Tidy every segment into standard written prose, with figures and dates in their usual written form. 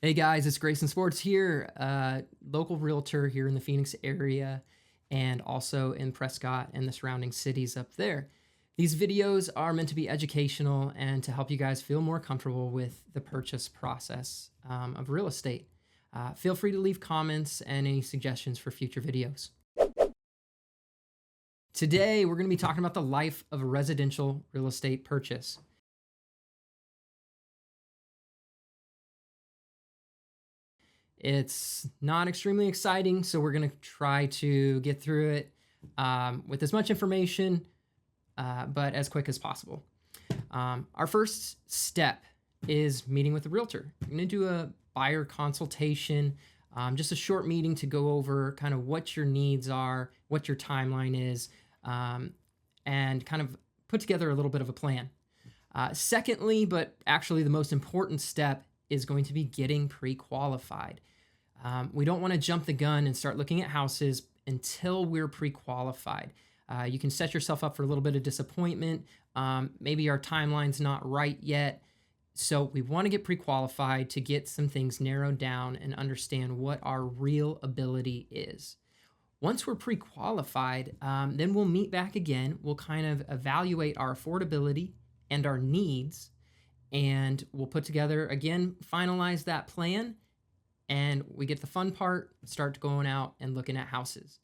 Hey guys, it's Grayson Sports here, local realtor here in the Phoenix area and also in Prescott and the surrounding cities up there. These videos are meant to be educational and to help you guys feel more comfortable with the purchase process of real estate. Feel free to leave comments and any suggestions for future videos. Today, we're going to be talking about the life of a residential real estate purchase. It's not extremely exciting, so we're going to try to get through it with as much information, but as quick as possible. Our first step is meeting with the realtor. We're going to do a buyer consultation, just a short meeting to go over kind of what your needs are, what your timeline is, and kind of put together a little bit of a plan. Secondly, but actually the most important step, is going to be getting pre-qualified. We don't want to jump the gun and start looking at houses until we're pre-qualified. You can set yourself up for a little bit of disappointment. Maybe our timeline's not right yet. So we want to get pre-qualified to get some things narrowed down and understand what our real ability is. Once we're pre-qualified, then we'll meet back again. We'll kind of evaluate our affordability and our needs, and we'll put together, again, finalize that plan, and we get the fun part, start going out and looking at houses.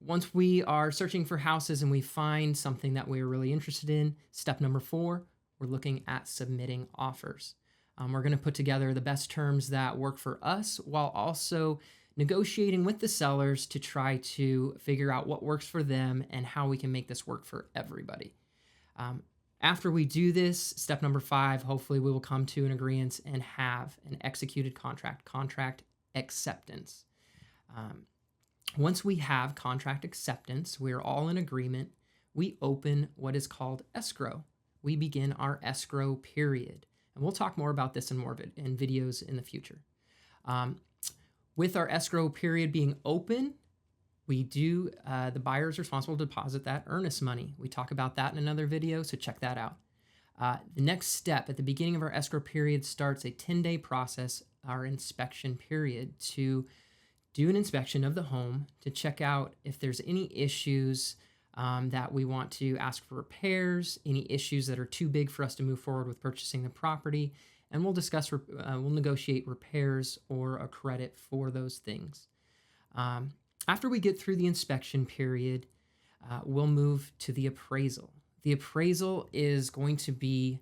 Once we are searching for houses and we find something that we're really interested in, step number 4, we're looking at submitting offers. We're going to put together the best terms that work for us while also negotiating with the sellers to try to figure out what works for them and how we can make this work for everybody. After we do this, step number 5, hopefully we will come to an agreement and have an executed contract acceptance. Once we have contract acceptance, we're all in agreement, we open what is called escrow. We begin our escrow period. And we'll talk more about this in videos in the future. With our escrow period being open, the buyer is responsible to deposit that earnest money. We talk about that in another video, so check that out. The next step at the beginning of our escrow period starts a 10-day process, our inspection period, to do an inspection of the home to check out if there's any issues that we want to ask for repairs, any issues that are too big for us to move forward with purchasing the property, and we'll negotiate repairs or a credit for those things. After we get through the inspection period, we'll move to the appraisal. The appraisal is going to be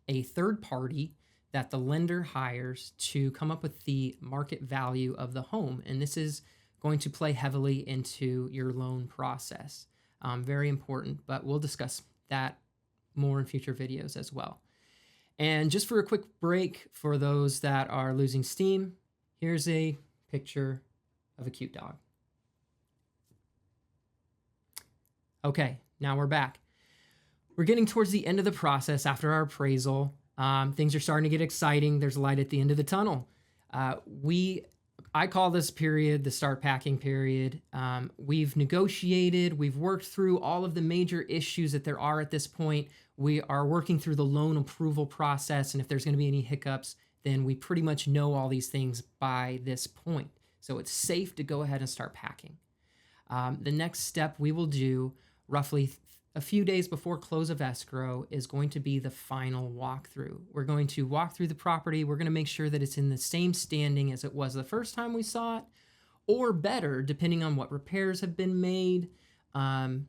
a third party that the lender hires to come up with the market value of the home. And this is going to play heavily into your loan process. Very important, but we'll discuss that more in future videos as well. And just for a quick break for those that are losing steam, here's a picture of a cute dog. Okay, now we're back. We're getting towards the end of the process after our appraisal. Things are starting to get exciting. There's light at the end of the tunnel. I call this period the start packing period. We've negotiated, we've worked through all of the major issues that there are at this point. We are working through the loan approval process, and if there's going to be any hiccups, then we pretty much know all these things by this point. So it's safe to go ahead and start packing. The next step we will do roughly a few days before close of escrow is going to be the final walkthrough. We're going to walk through the property. We're going to make sure that it's in the same standing as it was the first time we saw it, or better, depending on what repairs have been made, and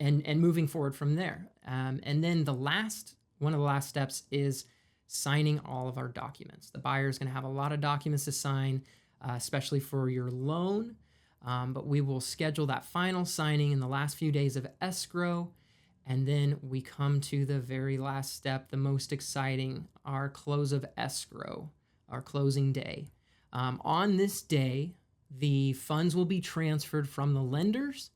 moving forward from there. And then one of the last steps is signing all of our documents. The buyer is going to have a lot of documents to sign, especially for your loan, but we will schedule that final signing in the last few days of escrow, and then we come to the very last step, the most exciting, our close of escrow, our closing day. On this day, the funds will be transferred from the lenders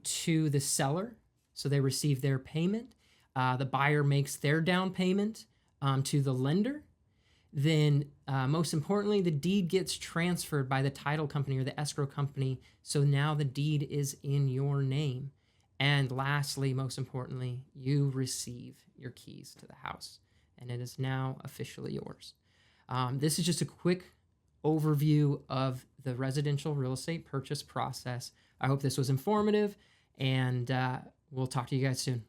to the seller, so they receive their payment. The buyer makes their down payment to the lender. Then, most importantly, the deed gets transferred by the title company or the escrow company, so now the deed is in your name. And lastly, most importantly, you receive your keys to the house. and it is now officially yours. This is just a quick overview of the residential real estate purchase process. I hope this was informative, and we'll talk to you guys soon.